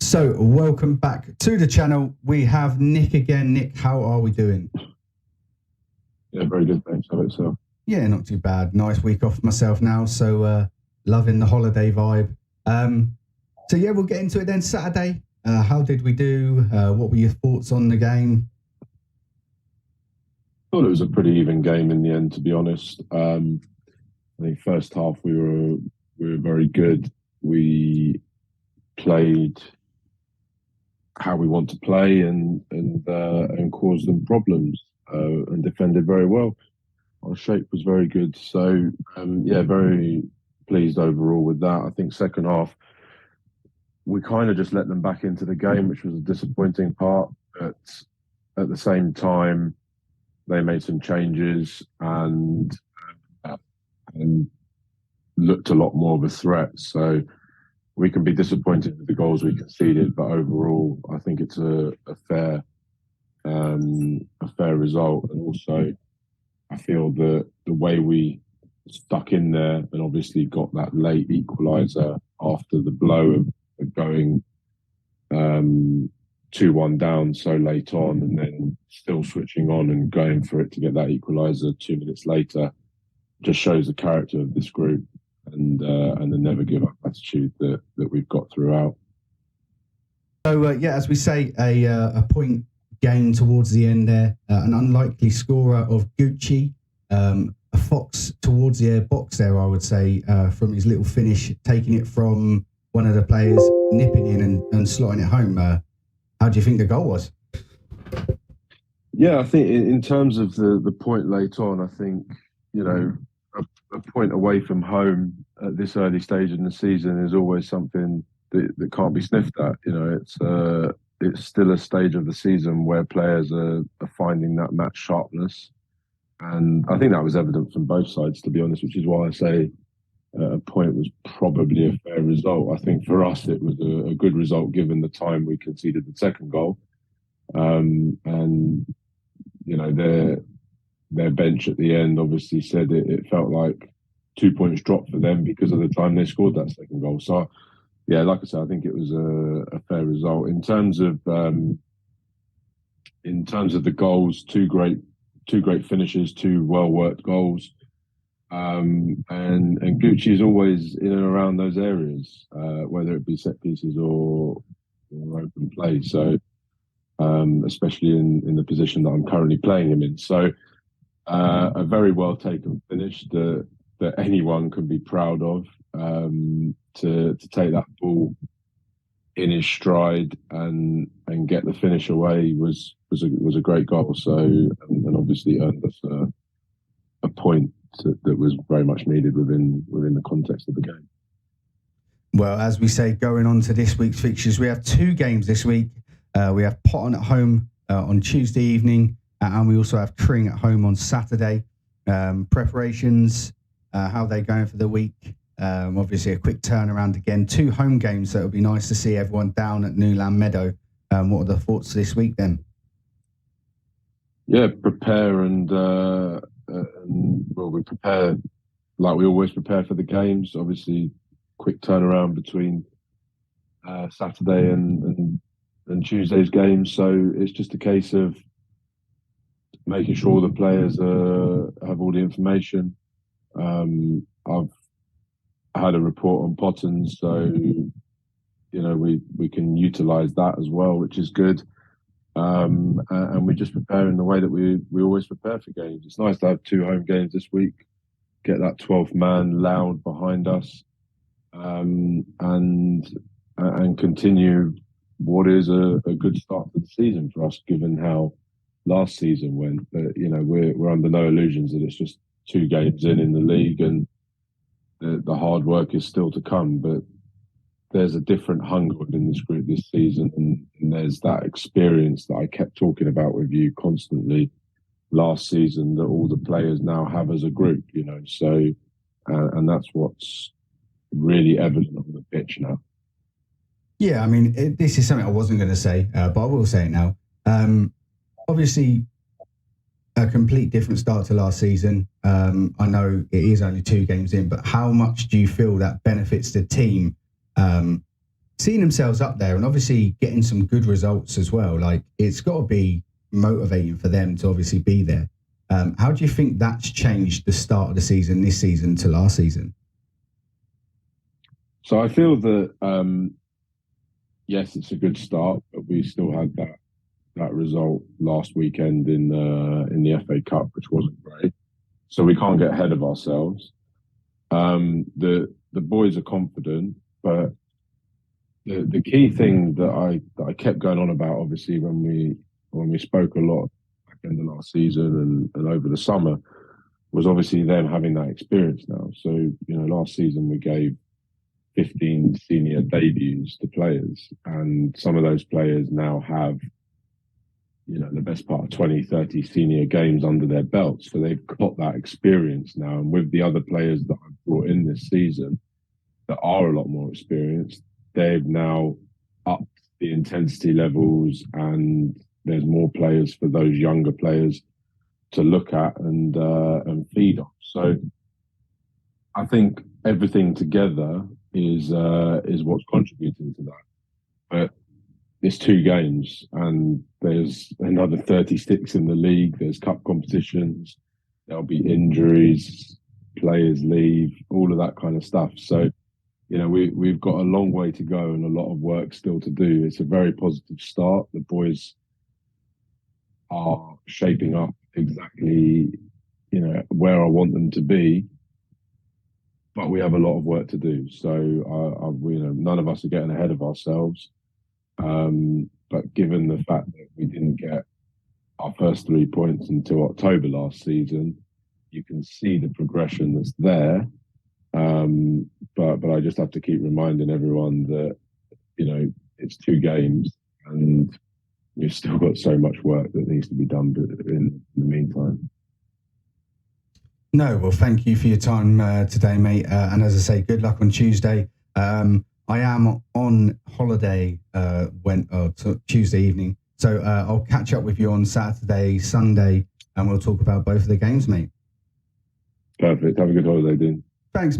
So, welcome back to the channel. We have Nick again. Nick, how are we doing? Yeah, very good, thanks. How about yourself? Yeah, not too bad. Nice week off myself now, so loving the holiday vibe. So yeah, we'll get into it then. Saturday, how did we do? What were your thoughts on the game? I thought it was a pretty even game in the end, to be honest. I think first half we were very good. We played how we want to play and caused them problems and defended very well. Our shape was very good, so yeah, very pleased overall with that. I think second half we kind of just let them back into the game, which was a disappointing part. But at the same time, they made some changes and looked a lot more of a threat. So we can be disappointed with the goals we conceded, but overall, I think it's a fair result. And also, I feel that the way we stuck in there and obviously got that late equaliser after the blow of going 2-1 down so late on, and then still switching on and going for it to get that equaliser 2 minutes later, just shows the character of this group and the never give up attitude that we've got throughout. So yeah, as we say, a point gain towards the end there, an unlikely scorer of Gucci, a fox towards the box there, I would say, from his little finish, taking it from one of the players, nipping in and slotting it home. How do you think the goal was? Yeah, I think in terms of the point late on, I think, you know, a point away from home at this early stage in the season is always something that can't be sniffed at. You know, it's still a stage of the season where players are finding that match sharpness. And I think that was evident from both sides, to be honest, which is why I say a point was probably a fair result. I think for us, it was a good result given the time we conceded the second goal. And, you know, their bench at the end obviously said it felt like 2 points dropped for them because of the time they scored that second goal. So, yeah, like I said, I think it was a fair result. In terms of the goals, two great finishes, two well worked goals. And Gucci is always in and around those areas, whether it be set pieces or open play. So, especially in the position that I'm currently playing him in. So, a very well taken finish that anyone can be proud of. To take that ball in his stride and get the finish away was a great goal. So, and obviously earned us a point that was very much needed within the context of the game. Well, as we say, going on to this week's fixtures, we have two games this week. We have Potton at home on Tuesday evening, and we also have Tring at home on Saturday. Preparations, how they're going for the week. Obviously, a quick turnaround again. Two home games, so it'll be nice to see everyone down at Newland Meadow. What are the thoughts this week then? Yeah, prepare and well, we prepare like we always prepare for the games. Obviously, quick turnaround between Saturday and Tuesday's games. So it's just a case of making sure the players have all the information. I've had a report on Pottons, so you know we can utilise that as well, which is good. And we just prepare in the way that we always prepare for games. It's nice to have two home games this week, get that 12th man loud behind us, and continue what is a good start to the season for us, given how last season went. But you know, we're under no illusions that it's just two games in the league, and the hard work is still to come. But there's a different hunger within this group this season, and there's that experience that I kept talking about with you constantly last season that all the players now have as a group, you know. So, and that's what's really evident on the pitch now. Yeah, I mean, this is something I wasn't going to say, but I will say it now. Obviously, a complete different start to last season. I know it is only two games in, but how much do you feel that benefits the team seeing themselves up there and obviously getting some good results as well. Like, it's got to be motivating for them to obviously be there. How do you think that's changed the start of the season, this season to last season? So I feel that yes, it's a good start, but we still had that result last weekend in the FA Cup, which wasn't great. So we can't get ahead of ourselves. The boys are confident, but the key thing that I kept going on about, obviously, when we spoke a lot back in the last season and over the summer, was obviously them having that experience now. So, you know, last season we gave 15 senior debuts to players, and some of those players now have, you know, the best part of 20, 30 senior games under their belts. So they've got that experience now. And with the other players that I've brought in this season that are a lot more experienced, they've now upped the intensity levels, and there's more players for those younger players to look at and feed on. So I think everything together is what's contributing to that. But it's 2 games, and there's another 36 in the league. There's cup competitions. There'll be injuries, players leave, all of that kind of stuff. So, you know, we've got a long way to go and a lot of work still to do. It's a very positive start. The boys are shaping up exactly, you know, where I want them to be, but we have a lot of work to do. So, you know, none of us are getting ahead of ourselves. But given the fact that we didn't get our first 3 points until October last season, you can see the progression that's there. But I just have to keep reminding everyone that, you know, it's 2 games and we've still got so much work that needs to be done in the meantime. No, well, thank you for your time today, mate. And as I say, good luck on Tuesday. I am on holiday Tuesday evening, so I'll catch up with you on Saturday, Sunday, and we'll talk about both of the games, mate. Perfect. Have a good holiday, Dean.